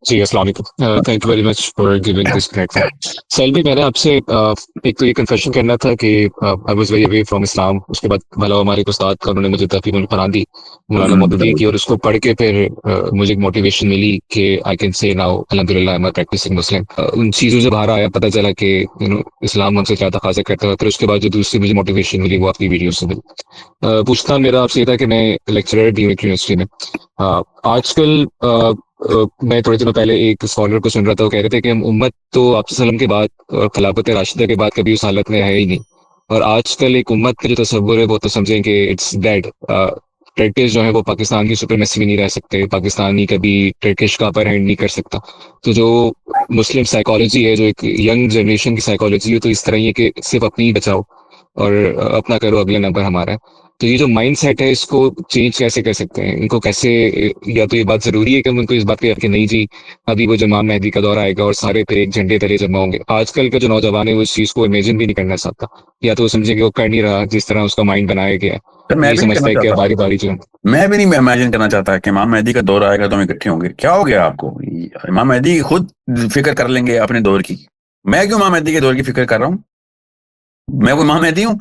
जी, अस्सलाम वालेकुम। Thank you very much for giving this platform. सैलवी, मैंने आपसे एक तो ये कन्फेशन करना था कि I was very away from Islam. उसके बाद भला हमारे एक उस्ताद का उन्होंने मुझे तहफ़ीज़ुल कुरान दी, मौलाना मौदूदी की, और उसको पढ़ के फिर मुझे एक मोटिवेशन मिली कि आई कैन से नाउ अल्हम्दुलिल्लाह आई एम अ प्रैक्टिसिंग मुस्लिम। उन चीज़ों से बाहर आया, पता चला कि इस्लाम हमसे क्या तकाज़ा करता है। फिर उसके बाद जो दूसरी मुझे मोटिवेशन मिली वो आपकी वीडियो से मिली। पूछना मेरा आपसे ये था कि मैं लेक्चरर भी हूँ एक यूनिवर्सिटी में। आजकल मैं थोड़े दिनों पहले एक स्कॉलर को सुन रहा था, वो कह रहे थे कि हम उम्मत तो आप सल्लम के बाद और खिलाफत राशिदा के बाद कभी उस हालत में है ही नहीं। और आजकल एक उम्मत का जो तस्वुर है वो तो समझें कि इट्स डेड। टर्किश जो है वो पाकिस्तान की सुप्रीमेसी में नहीं रह सकते, पाकिस्तानी कभी टर्किश का अपर हैंड नहीं कर सकता। तो जो मुस्लिम साइकोलॉजी है, जो एक यंग जनरेशन की साइकोलॉजी है, तो इस तरह ही है कि सिर्फ अपनी ही बचाओ और अपना करो, अगला नंबर हमारा है। तो ये जो माइंड सेट है इसको चेंज कैसे कर सकते हैं, इनको कैसे? या तो ये बात जरूरी है कि हम उनको इस बात पे कि नहीं जी, अभी वो जमाम मेहदी का दौर आएगा और सारे फिर एक झंडे तले जमा होंगे। आजकल का जो नौजवान है वो इस चीज को इमेजिन भी नहीं करना चाहता, या तो वो समझे कि वो कर नहीं रहा जिस तरह उसका माइंड बनाया गया है। सर मैं नहीं भी नहीं समझता करना है कि चाहता, बारी बारी जो मैं भी नहीं इमेजिन करना चाहता कि इमाम मेहदी का दौर आएगा तो हम इकट्ठे होंगे। क्या हो गया आपको? इमाम मेहदी खुद फिक्र कर लेंगे अपने दौर की। मैं क्यों इमाम मेहदी के दौर की फिक्र कर रहा हूँ? मैं कोई इमाम मेहदी हूँ?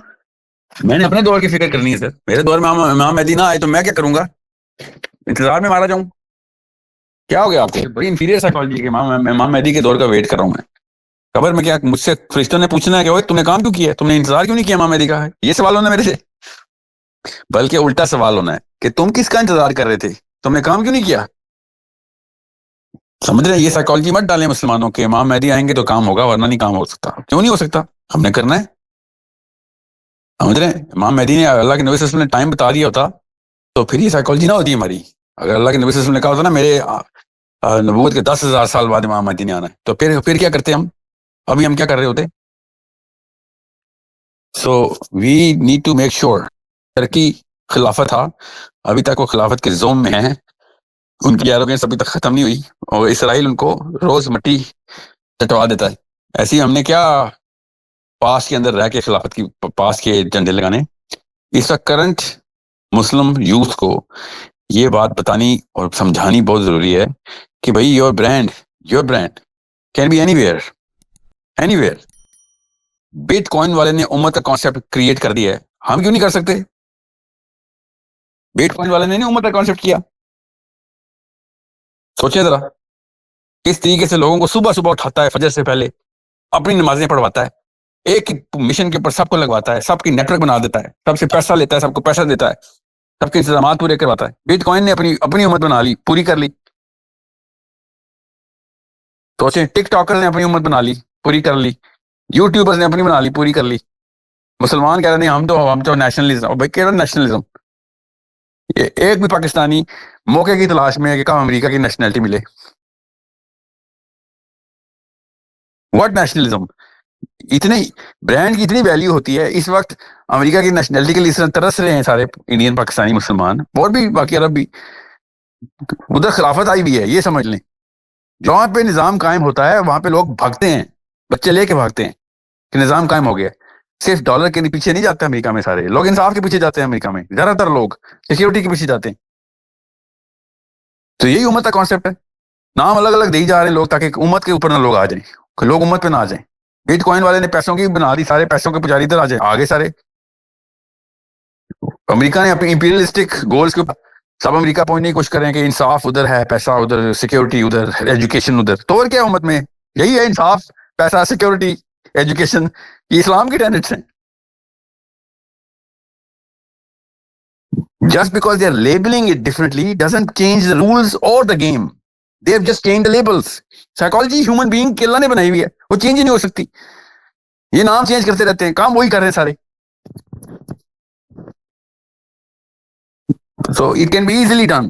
मैंने अपने दौर की फिक्र करनी है सर। मेरे दौर में इमाम मेहदी ना आए तो मैं क्या करूंगा? इंतजार में मारा जाऊं? क्या हो गया आपको? बड़ी इंफीरियर साइकोलॉजी है कि इमाम मेहदी के दौर का वेट कर रहा हूं मैं। खबर में क्या मुझसे फरिश्तों ने पूछना है कि ओए तुमने काम क्यों किया, तुमने इंतजार क्यों नहीं किया इमाम मेहदी का? है ये सवाल होना मेरे से? बल्कि उल्टा सवाल होना है कि तुम किसका इंतजार कर रहे थे, तुमने काम क्यों नहीं किया? समझ रहे हैं? ये साइकोलॉजी मत डालें मुसलमानों के, इमाम मेहदी आएंगे तो काम होगा वरना नहीं काम हो सकता। क्यों नहीं हो सकता? हमने करना है। समझ रहे हैं? इमाम मेहदी ने, अल्लाह के नबी सल्लल्लाहु अलैहि वसल्लम ने टाइम बता दिया होता तो फिर ये साइकोलॉजी ना होती हमारी। अगर अल्लाह के नबी सल्लल्लाहु अलैहि वसल्लम ने कहा होता ना मेरे नबूवत के 10,000 साल बाद इमाम मेहदी ने आना है, तो फिर क्या करते हम? अभी हम क्या कर रहे होते? So we need to make sure. Turkey खिलाफत था, अभी तक वो खिलाफत के जोम में है, उनकी एरोगेंस अभी तक खत्म नहीं हुई और इसराइल उनको रोज मट्टी चटवा देता है। ऐसे ही हमने क्या पास के अंदर रह के खिलाफत की पास के झंडे लगाने? इस वक्त करंट मुस्लिम यूथ को ये बात बतानी और समझानी बहुत जरूरी है कि भाई your brand can be anywhere, anywhere. Bitcoin वाले ने उम्मत का कॉन्सेप्ट क्रिएट कर दिया है, हम क्यों नहीं कर सकते? बिटकॉइन वाले ने नहीं उम्मत का कॉन्सेप्ट किया। सोचिए जरा, किस तरीके से लोगों को सुबह सुबह उठाता है, फजर से पहले अपनी नमाजें पढ़वाता है, एक मिशन के ऊपर सबको लगवाता है, सबकी नेटवर्क बना देता है, सबसे पैसा लेता है, सबको पैसा देता है, सबके इंतजाम पूरे करवाता है। बिटकॉइन ने अपनी अपनी उम्मत बना ली, पूरी कर ली। सोचें, टिकटॉकर ने अपनी उम्मत बना ली, पूरी कर ली। यूट्यूबर्स ने अपनी बना ली, पूरी कर ली। मुसलमान कह रहे नहीं हम तो नेशनलिज्म। भाई केवल नेशनलिज्म? ये एक भी पाकिस्तानी मौके की तलाश में है कि कब अमेरिका की नेशनलिटी मिले। What nationalism? इतने ब्रांड की इतनी वैल्यू होती है इस वक्त। अमेरिका की नेशनलिटी के लिए इस तरह तरस रहे हैं सारे इंडियन, पाकिस्तानी, मुसलमान और भी बाकी अरब भी। उधर खिलाफत आई भी है, ये समझ लें। जहां पे निजाम कायम होता है वहां पे लोग भागते हैं, बच्चे लेके भागते हैं कि निजाम कायम हो गया। सिर्फ डॉलर के पीछे नहीं जाते अमेरिका में सारे लोग, इंसाफ के पीछे जाते हैं। अमेरिका में ज्यादातर लोग सिक्योरिटी के पीछे जाते हैं। तो यही उम्मत का कॉन्सेप्ट है। नाम अलग अलग दे जा रहे हैं लोग ताकि उम्मत के ऊपर ना लोग आ जाएं, लोग उम्मत पे ना आ जाएं। बिटकॉइन वाले ने पैसों की बना दी, सारे पैसों के पुजारी इधर आ जाए, आगे सारे। अमेरिका ने अपनी इंपीरियलिस्टिक गोल्स के ऊपर सब अमेरिका पहुंचने की कोशिश कर रहे हैं कि इंसाफ उधर है, पैसा उधर, सिक्योरिटी उधर, एजुकेशन उधर। तो और क्या उम्मत में यही है? इंसाफ, पैसा, सिक्योरिटी, एजुकेशन, ये इस्लाम की टेनेट्स हैं। Just because they are labeling it differently doesn't change the rules or the game. They have just changed the labels. Psychology human being की अल्लाह ने बनाई हुई है, वो चेंज ही नहीं हो सकती। ये नाम चेंज करते रहते हैं, काम वही कर रहे हैं सारे। So it can be easily done.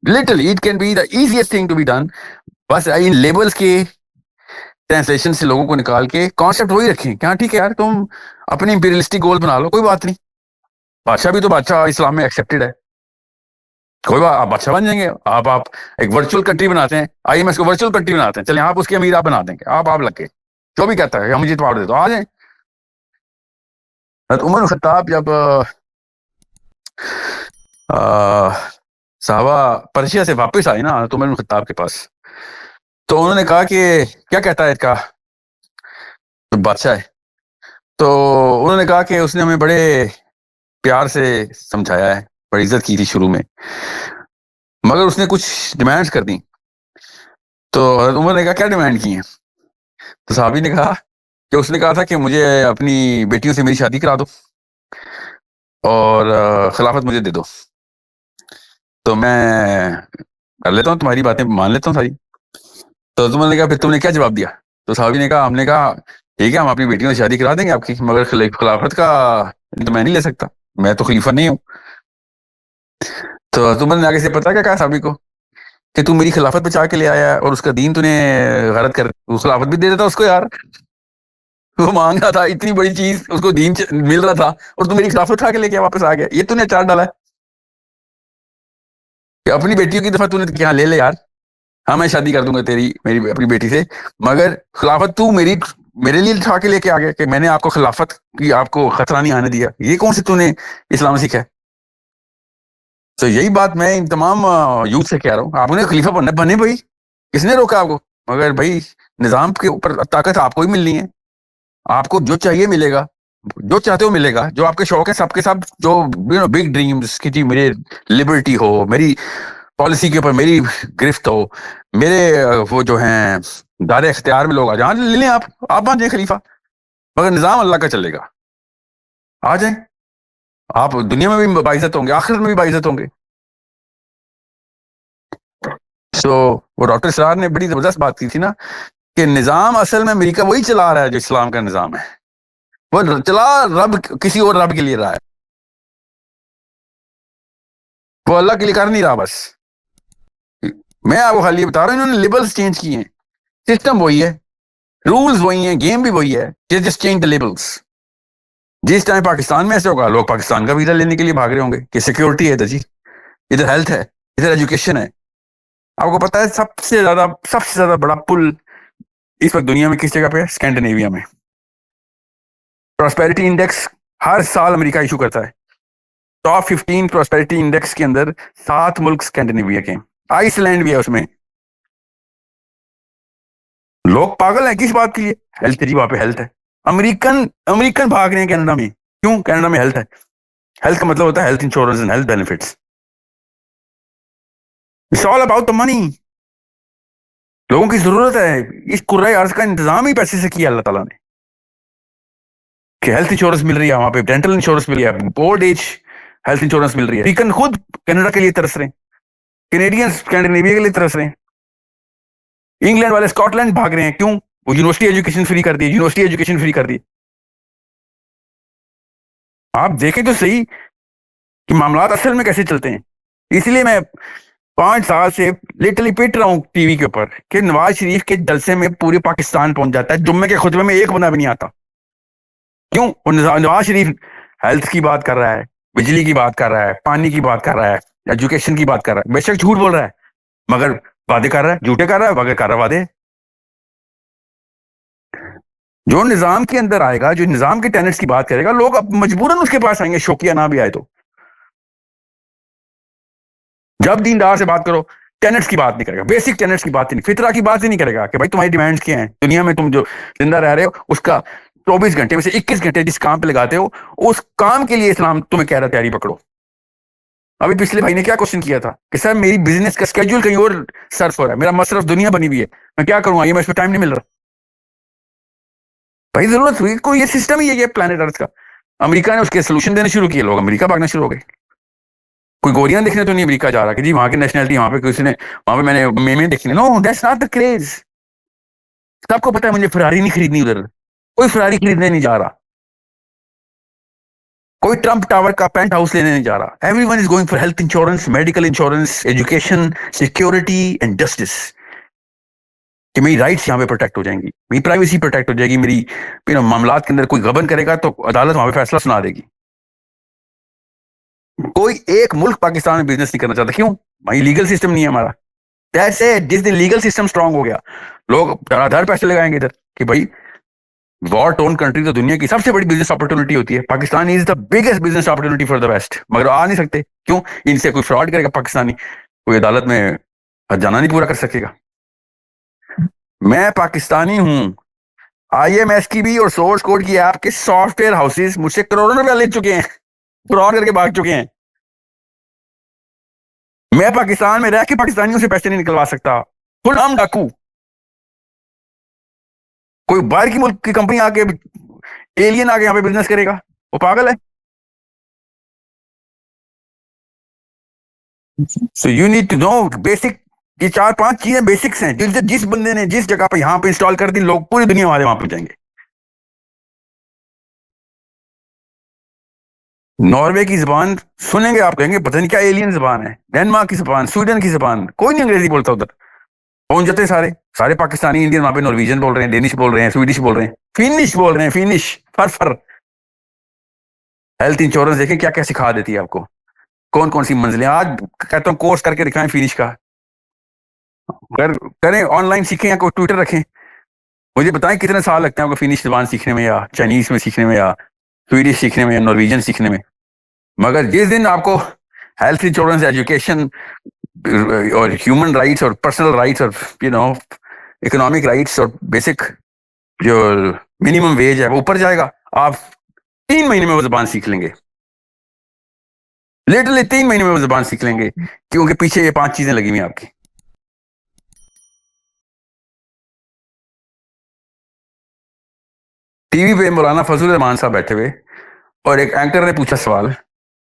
Literally, it can be the easiest thing to be done. बस इन लेबल्स के ट्रांसलेशन से लोगों को निकाल के कॉन्सेप्ट वही रखें। क्या ठीक है यार, तुम अपने इंपीरियलिस्टिक गोल बना लो, कोई बात नहीं। बादशाह भी तो बादशाह इस्लाम में एक्सेप्टेड है, कोई बात, आप बादशाह बन जाएंगे। आप एक वर्चुअल कंट्री बनाते हैं, आईएमएस को वर्चुअल कंट्री बनाते हैं, चले आप उसके अमीर आप बना देंगे। आप लग के जो भी कहता है हम मुझे पावर दे दो, आ जाए। उमर खत्ताब जब साहबा पर्शिया से वापस आए ना, तो उमर खत्ताब के पास तो उन्होंने कहा कि क्या कहता है इसका जो बादशाह है। तो उन्होंने कहा कि उसने हमें बड़े प्यार से समझाया है, बड़ी इज्जत की थी शुरू में, मगर उसने कुछ डिमांड्स कर दी। तो हज़रत उमर ने कहा क्या डिमांड की है? तो साहबी ने कहा कि उसने कहा था कि मुझे अपनी बेटियों से मेरी शादी करा दो और खिलाफत मुझे दे दो, तो मैं कर लेता हूँ, तुम्हारी बातें मान लेता हूँ सारी। तो तुमने कहा फिर तुमने क्या जवाब दिया? तो साहबी ने कहा, हमने कहा ठीक है हम अपनी बेटियों से शादी करा देंगे आपकी, मगर खिलाफत का तो मैं नहीं ले सकता, मैं तो खलीफा नहीं हूँ। तो तुमने आगे से पता क्या कहा साहबी को कि तू मेरी खिलाफत बचा के ले आया है और उसका दीन तूने गलत कर, वो खिलाफत भी दे देता उसको यार। वो मांग रहा था इतनी बड़ी चीज, उसको दीन मिल रहा था और तू मेरी खिलाफत उठा के लेके वापस आ गया। ये तूने अचार डाला है कि अपनी बेटियों की दफा तूने क्या ले ले यार। हाँ मैं शादी कर दूंगा तेरी मेरी अपनी बेटी से, मगर खिलाफत तू मेरे लिए उठा के लेके आ गया कि मैंने आपको खिलाफत की आपको खतरा नहीं आने दिया। ये कौन से तूने इस्लाम सीखा है? तो यही बात मैं इन तमाम यूथ से कह रहा हूँ, आप उन्हें खलीफा बनने बने भाई, किसने रोका आपको? मगर भाई निजाम के ऊपर ताकत आपको ही मिलनी है, आपको जो चाहिए मिलेगा, जो चाहते हो मिलेगा, जो आपके शौक है सबके सब, जो बिग ड्रीम्स कि जी मेरे लिबर्टी हो, मेरी पॉलिसी के ऊपर मेरी गिरफ्त हो, मेरे वो जो हैं दायरे इख्तियार में लोग आ जाए, ले लें आप बन जाए खलीफा, मगर निजाम अल्लाह का चलेगा। आ जाए, आप दुनिया में भी बाइज्जत होंगे, आखिरत में भी बाइज्जत होंगे। तो वो डॉक्टर सरार ने बड़ी जबरदस्त बात की थी ना कि निजाम असल में अमेरिका वही चला रहा है जो इस्लाम का निजाम है, वो चला रब किसी और रब के लिए रहा है, वो अल्लाह के लिए कर नहीं रहा। बस मैं आपको खाली ये बता रहा हूँ, इन्होंने लेबल्स चेंज किए हैं, सिस्टम वही है, रूल्स वही हैं, गेम भी वही है, जस्ट चेंज द लेबल्स। जिस टाइम पाकिस्तान में ऐसे होगा, लोग पाकिस्तान का वीजा लेने के लिए भाग रहे होंगे कि सिक्योरिटी है इधर जी, इधर हेल्थ है, इधर एजुकेशन है। आपको पता है सबसे ज्यादा बड़ा पुल इस वक्त दुनिया में किस जगह पे है? स्कैंडिनेविया में। प्रोस्पेरिटी इंडेक्स हर साल अमेरिका इशू करता है, टॉप 15 प्रोस्पेरिटी इंडेक्स के अंदर 7 मुल्क स्कैंडिनेविया के, आइसलैंड भी है उसमें। लोग पागल हैं किस बात के लिए? हेल्थ जी, वहां पे हेल्थ है। अमेरिकन अमेरिकन भाग रहे हैं कनाडा में, क्यों? कनाडा में हेल्थ है। हेल्थ का मतलब होता है health insurance and health benefits. It's all about the money. लोगों की जरूरत है, इस कुर्राए अर्ज का इंतजाम ही पैसे से किया अल्लाह ताला ने कि हेल्थ इंश्योरेंस मिल रही है, वहां पे डेंटल इंश्योरेंस मिल रही है, ओल्ड एज हेल्थ इंश्योरेंस मिल रही है। अमेरिकन खुद कनाडा के लिए तरस रहे हैं, कैनेडियंस स्कैंडिनेविया के लिए तरस रहे हैं, इंग्लैंड वाले स्कॉटलैंड भाग रहे हैं, क्यों? वो यूनिवर्सिटी एजुकेशन फ्री कर दी, यूनिवर्सिटी एजुकेशन फ्री कर दी। आप देखें तो सही कि मामला असल में कैसे चलते हैं। इसलिए मैं 5 साल से लिटरली पिट रहा हूं टीवी के ऊपर कि नवाज शरीफ के जलसे में पूरे पाकिस्तान पहुंच जाता है, जुम्मे के खुतबे में एक बंदा भी नहीं आता। क्यों? वो नवाज शरीफ हेल्थ की बात कर रहा है, बिजली की बात कर रहा है, पानी की बात कर रहा है, एजुकेशन की बात कर रहा है, बेशक झूठ बोल रहा है मगर वादे कर रहा है, झूठे कर रहा है मगर कर रहा है वादे। जो निजाम के अंदर आएगा, जो निजाम के टेनेट्स की बात करेगा, लोग अब मजबूरन उसके पास आएंगे, शौकिया ना भी आए तो। जब दीनदार से बात करो, टेनेट्स की बात नहीं करेगा, बेसिक टेनेट्स की बात ही नहीं, फितरा की बात ही नहीं करेगा कि भाई तुम्हारी डिमांड्स क्या हैं, दुनिया में तुम जो जिंदा रह रहे हो उसका 24 घंटे में से 21 घंटे जिस काम पे लगाते हो, उस काम के लिए इस्लाम तुम्हें कह रहा तैयारी पकड़ो। अभी पिछले भाई ने क्या क्वेश्चन किया था कि सर मेरी बिजनेस का स्केड्यूल कहीं और सर्फ हो रहा है, मेरा मसरफ दुनिया बनी हुई है, मैं क्या करूंगा, ये मैं इसमें टाइम नहीं मिल रहा। भाई जरूरत हुई कोई, ये सिस्टम ही है ये प्लेनेट अर्थ का। अमेरिका ने उसके सोल्यूशन देने शुरू किए, लोग अमेरिका भागना शुरू हो गए। कोई गोरियां देखने तो नहीं अमेरिका जा रहा कि जी वहां की नेशनलिटी, वहां पे किसी ने, वहां पे मैंने मेमे देखने, no that's not the craze. सबको पता है मुझे फरारी नहीं खरीदनी, उधर कोई फरारी खरीदने नहीं जा रहा, कोई ट्रंप टावर का पेंट हाउस लेने नहीं जा रहा। Everyone is going for health insurance, medical insurance, education, security and justice, कि मेरी राइट्स यहाँ पे प्रोटेक्ट हो जाएंगी, मेरी प्राइवेसी प्रोटेक्ट हो जाएगी, मेरी मामलात के अंदर कोई गबन करेगा तो अदालत वहां पे फैसला सुना देगी। कोई एक मुल्क पाकिस्तान में बिजनेस नहीं करना चाहता, क्यों? भाई लीगल सिस्टम नहीं है हमारा। जैसे जिस दिन लीगल सिस्टम स्ट्रांग हो गया, लोग धड़ाधड़ पैसे लगाएंगे इधर कि भाई वॉर टोन कंट्री तो दुनिया की सबसे बड़ी बिजनेस अपॉर्चुनिटी होती है, Pakistan is the biggest business opportunity for the west, मगर आ नहीं सकते, क्यों? इनसे कोई फ्रॉड करेगा पाकिस्तानी, कोई अदालत में जाना नहीं पूरा कर सकेगा। मैं पाकिस्तानी हूं, IMS की भी और सोर्स कोड की ऐप के सॉफ्टवेयर हाउसेस मुझसे करोड़ों रुपया ले चुके हैं, फ्रॉड करके भाग चुके हैं। मैं पाकिस्तान में रह के पाकिस्तानियों से पैसे नहीं निकलवा सकता, फुल हम डाकू। कोई बाहर की मुल्क की कंपनी आके, एलियन आके यहाँ पे बिजनेस करेगा, वो पागल है। So you need to know basic, ये 4-5 चीजें बेसिक्स हैं, जिस बंदे ने जिस जगह पे यहाँ पे इंस्टॉल कर दी, लोग पूरी दुनिया वाले वहां पे जाएंगे। नॉर्वे की जबान सुनेंगे आप, कहेंगे पता नहीं क्या एलियन जबान है। डेनमार्क की जबान, स्वीडन की जबान, कोई नहीं अंग्रेजी बोलता उधर। पहुंच जाते सारे सारे पाकिस्तानी इंडियन वहां पे नॉर्वेजियन बोल रहे हैं, डेनिश बोल रहे हैं, स्वीडिश बोल रहे हैं, फिनिश बोल रहे हैं, फिनिश फर फर। हेल्थ इंश्योरेंस देखें क्या क्या सिखा देती है आपको, कौन कौन सी मंजिलें। आज कहता हूँ कोर्स करके दिखाएं फिनिश का, अगर करें ऑनलाइन सीखें या कोई ट्विटर रखें, मुझे बताएं कितने साल लगते हैं आपको फिनिश जबान सीखने में, या चाइनीज में सीखने में, या स्वीडिश सीखने में, या नॉर्वेजियन सीखने में। मगर जिस दिन आपको हेल्थ इंश्योरेंस, एजुकेशन और ह्यूमन राइट्स और पर्सनल राइट्स और इकोनॉमिक राइट्स और बेसिक जो मिनिमम वेज है वो ऊपर जाएगा, आप 3 महीने में वो जबान सीख लेंगे। लिटरली 3 महीने में वो जबान सीख लेंगे, क्योंकि पीछे ये 5 चीजें लगी हुई हैं आपकी। टीवी पे मौलाना फजल रहमान साहब बैठे हुए और एक एंकर ने पूछा सवाल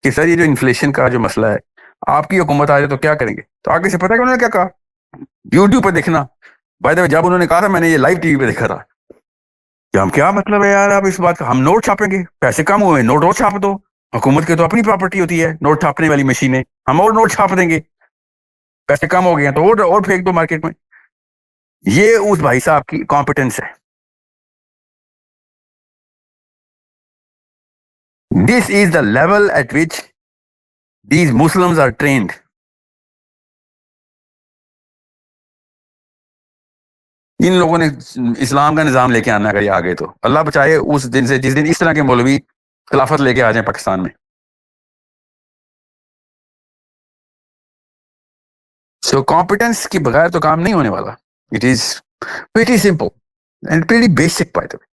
कि सर ये जो इन्फ्लेशन का जो मसला है, आपकी हुकूमत आ जाए तो क्या करेंगे। तो आगे से पता है कि उन्होंने क्या कहा, यूट्यूब पे देखना। बाय द वे जब उन्होंने कहा था, मैंने ये लाइव टीवी पे देखा था कि हम क्या मतलब है यार, अब इस बात का हम नोट छापेंगे, पैसे कम हुए, नोट और छाप दो। हुकूमत की तो अपनी प्रॉपर्टी होती है नोट छापने वाली मशीनें, हम और नोट छाप देंगे, पैसे कम हो गए हैं तो और फेंक दो मार्केट में। ये उस भाई साहब की कॉम्पिटेंस है। This is the level at which these Muslims are trained. इन लोगों ने इस्लाम का निजाम लेके आना, अगर ये आ गए तो अल्लाह बचाए उस दिन से जिस दिन इस तरह के मौलवी खिलाफत लेके आ जाए पाकिस्तान में। सो कॉम्पिटेंस के बगैर तो काम नहीं होने वाला। It is pretty simple and pretty basic by the way.